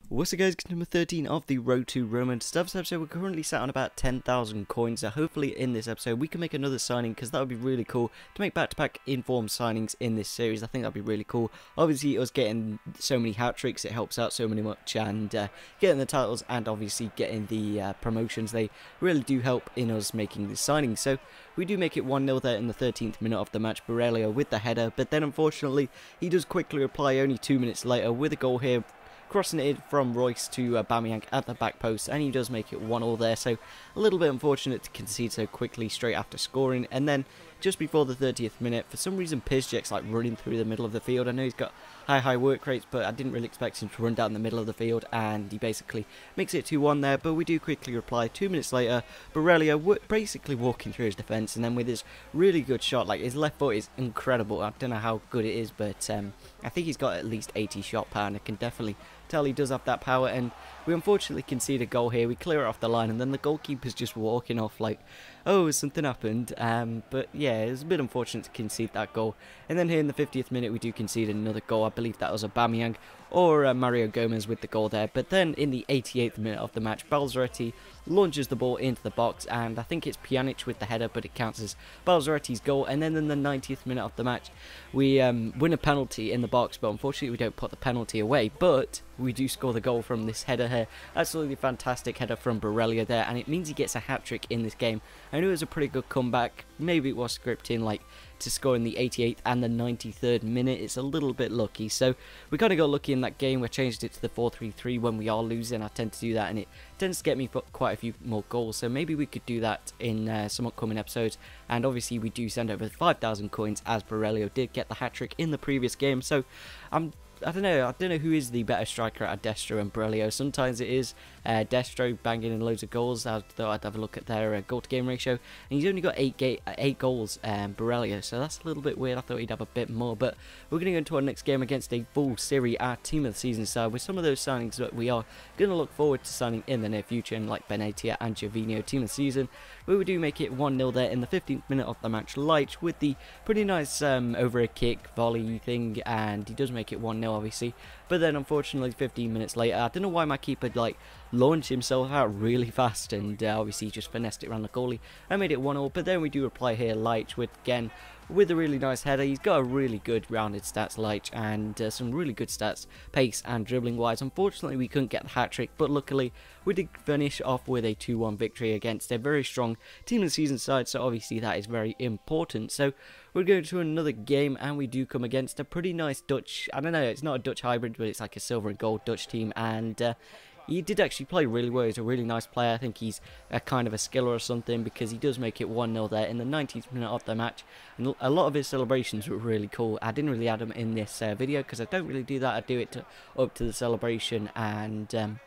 What's up guys, it's number 13 of the Road to Roma Stuffs episode. We're currently sat on about 10,000 coins, so hopefully in this episode we can make another signing, because that would be really cool to make back-to-back informed signings in this series. I think that would be really cool. Obviously us getting so many hat-tricks, it helps out so much, and getting the titles and obviously getting the promotions, they really do help in us making this signing. So we do make it 1-0 there in the 13th minute of the match, Borrelio with the header, but then unfortunately he does quickly reply only 2 minutes later with a goal here, crossing it from Royce to Aubameyang at the back post, and he does make it 1-1 there. So a little bit unfortunate to concede so quickly straight after scoring. And then just before the 30th minute, for some reason Pizjek's like running through the middle of the field. I know he's got high work rates, but I didn't really expect him to run down the middle of the field, and he basically makes it 2-1 there. But we do quickly reply 2 minutes later. Borrelio basically walking through his defence, and then with his really good shot, like his left foot is incredible. I don't know how good it is, but I think he's got at least 80 shot power, and I can definitely tell he does have that power. And we unfortunately concede a goal here. We clear it off the line, and then the goalkeeper's just walking off like, oh, something happened. But yeah, it was a bit unfortunate to concede that goal. And then here in the 50th minute we do concede another goal. I believe that was Aubameyang or Mario Gomez with the goal there. But then in the 88th minute of the match, Balzaretti launches the ball into the box, and I think it's Pjanic with the header, but it counts as Balzaretti's goal. And then in the 90th minute of the match, we win a penalty in the box, but unfortunately we don't put the penalty away, but we do score the goal from this header here. Absolutely fantastic header from Borrelio there, and it means he gets a hat-trick in this game. I knew it was a pretty good comeback. Maybe it was scripting, like, to score in the 88th and the 93rd minute. It's a little bit lucky, so we kind of got lucky in that game. We changed it to the 4-3-3 when we are losing. I tend to do that, and it tends to get me quite a few more goals, so maybe we could do that in some upcoming episodes. And obviously we do send over 5,000 coins, as Borrelio did get the hat-trick in the previous game. So I don't know who is the better striker at Destro and Borrelio. Sometimes it is Destro banging in loads of goals. I thought I'd have a look at their goal-to-game ratio, and he's only got 8 goals, Borrelio, so that's a little bit weird. I thought he'd have a bit more, but we're going to go into our next game against a full Serie A team of the season side with some of those signings that we are going to look forward to signing in the near future, and like Benatia and Gervinho, team of the season. But we do make it 1-0 there in the 15th minute of the match. Leitch with the pretty nice over a kick volley thing, and he does make it 1-0 obviously. But then unfortunately 15 minutes later, I don't know why my keeper like launched himself out really fast, and obviously just finessed it around the goalie and made it 1-0. But then we do reply here, Leitch with a really nice header. He's got a really good rounded stats, Leitch, and some really good stats, pace and dribbling wise. Unfortunately we couldn't get the hat-trick, but luckily we did finish off with a 2-1 victory against a very strong team of the season side, so obviously that is very important. So we're going to another game, and we do come against a pretty nice Dutch, I don't know, it's not a Dutch hybrid, but it's like a silver and gold Dutch team, and he did actually play really well. He's a really nice player. I think he's a kind of a skiller or something, because he does make it 1-0 there in the 90th minute of the match. And a lot of his celebrations were really cool. I didn't really add them in this video because I don't really do that. I do it up to the celebration, and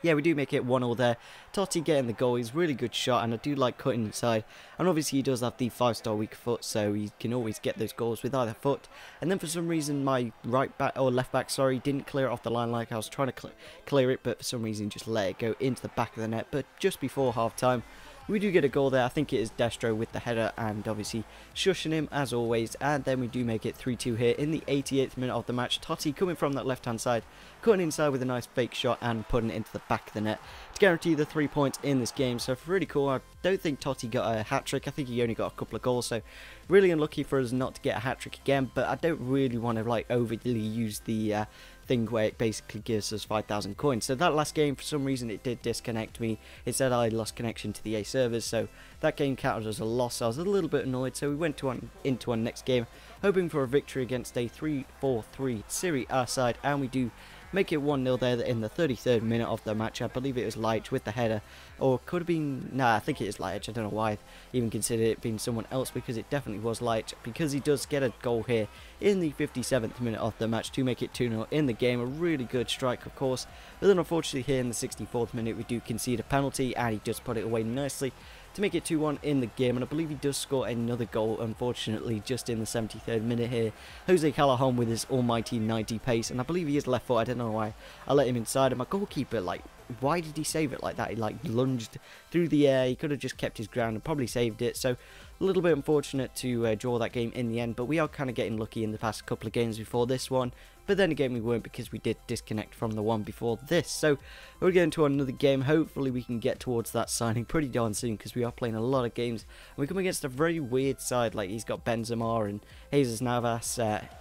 yeah, we do make it 1-0 there. Totti getting the goal. He's a really good shot, and I do like cutting inside. And obviously he does have the 5-star weak foot, so he can always get those goals with either foot. And then for some reason my right back, or left back, sorry, didn't clear it off the line like I was trying to clear it, but for some reason just let it go into the back of the net. But just before half time, we do get a goal there. I think it is Destro with the header, and obviously shushing him as always. And then we do make it 3-2 here in the 88th minute of the match. Totti coming from that left hand side, cutting inside with a nice fake shot and putting it into the back of the net to guarantee the 3 points in this game. So really cool. I don't think Totti got a hat-trick. I think he only got a couple of goals, so really unlucky for us not to get a hat-trick again. But I don't really want to like overly use the thing where it basically gives us 5,000 coins. So that last game, for some reason, it did disconnect me. It said I lost connection to the A servers, so that game counted as a loss. I was a little bit annoyed, so we went into our next game, hoping for a victory against a 3-4-3 Serie A side, and we do make it 1-0 there in the 33rd minute of the match. I believe it was Leitch with the header, or could have been, nah, I think it is Leitch. I don't know why I even considered it being someone else, because it definitely was Leitch, because he does get a goal here in the 57th minute of the match to make it 2-0 in the game. A really good strike, of course, but then unfortunately here in the 64th minute we do concede a penalty, and he does put it away nicely to make it 2-1 in the game. And I believe he does score another goal, unfortunately, just in the 73rd minute here. Jose Callahan with his almighty 90 pace, and I believe he is left foot. I don't know why I let him inside, and my goalkeeper like why did he save it like that? He like lunged through the air. He could have just kept his ground and probably saved it. So a little bit unfortunate to draw that game in the end, but we are kind of getting lucky in the past couple of games before this one. But then again, we weren't, because we did disconnect from the one before this. So we're going to another game. Hopefully we can get towards that signing pretty darn soon, because we are playing a lot of games. And we come against a very weird side. Like, he's got Benzema and Jesus Navas.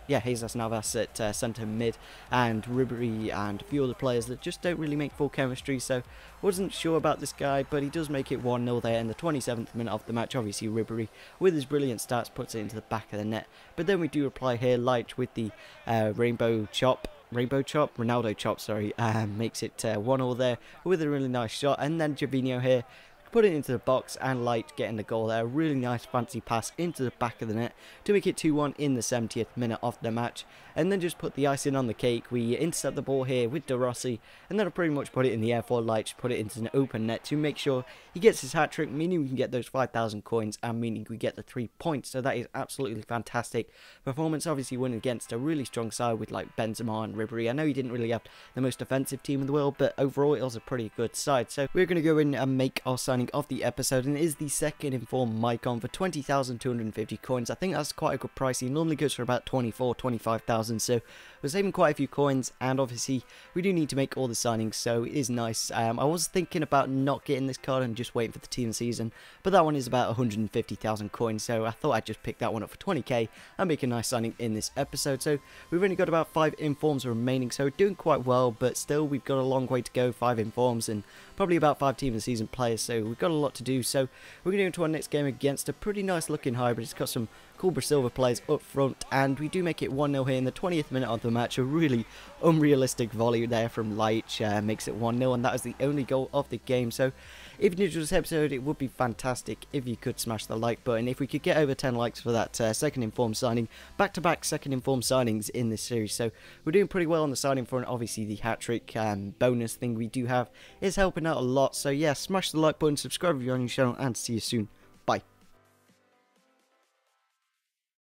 Jesus Navas at centre mid, and Ribery and a few other players that just don't really make full chemistry. So wasn't sure about this guy, but he does make it 1-0 there in the 27th minute of the match. Obviously Ribery, with his brilliant stats, puts it into the back of the net. But then we do reply here, Light with the Ronaldo chop, sorry, makes it 1-0 there with a really nice shot. And then Javinho here put it into the box, and Light getting the goal there. A really nice fancy pass into the back of the net to make it 2-1 in the 70th minute of the match. And then just put the icing on the cake, we intercept the ball here with De Rossi, and then I pretty much put it in the air for Light to put it into an open net to make sure he gets his hat trick, meaning we can get those 5,000 coins and meaning we get the 3 points. So that is absolutely fantastic performance. Obviously winning against a really strong side with like Benzema and Ribery. I know he didn't really have the most offensive team in the world, but overall it was a pretty good side. So we're going to go in and make our signing of the episode, and it is the second informed Maicon for 20,250 coins. I think that's quite a good price. He normally goes for about 25,000, so we're saving quite a few coins, and obviously we do need to make all the signings, so it is nice. I was thinking about not getting this card and just waiting for the team season, but that one is about 150,000 coins, so I thought I'd just pick that one up for 20k and make a nice signing in this episode. So we've only got about 5 informs remaining, so we're doing quite well, but still we've got a long way to go. 5 informs and probably about 5 team of the season players, so we've got a lot to do. So we're going to go into our next game against a pretty nice looking hybrid. It's got some cool Brazil players up front, and we do make it 1-0 here in the 20th minute of the match. A really unrealistic volley there from Light makes it 1-0, and that is the only goal of the game. So if you enjoyed this episode, it would be fantastic if you could smash the like button. If we could get over 10 likes for that second informed signing, back-to-back second informed signings in this series. So we're doing pretty well on the signing front. Obviously the hat-trick bonus thing we do have is helping out a lot. So yeah, smash the like button, subscribe if you're on your channel, and see you soon. Bye.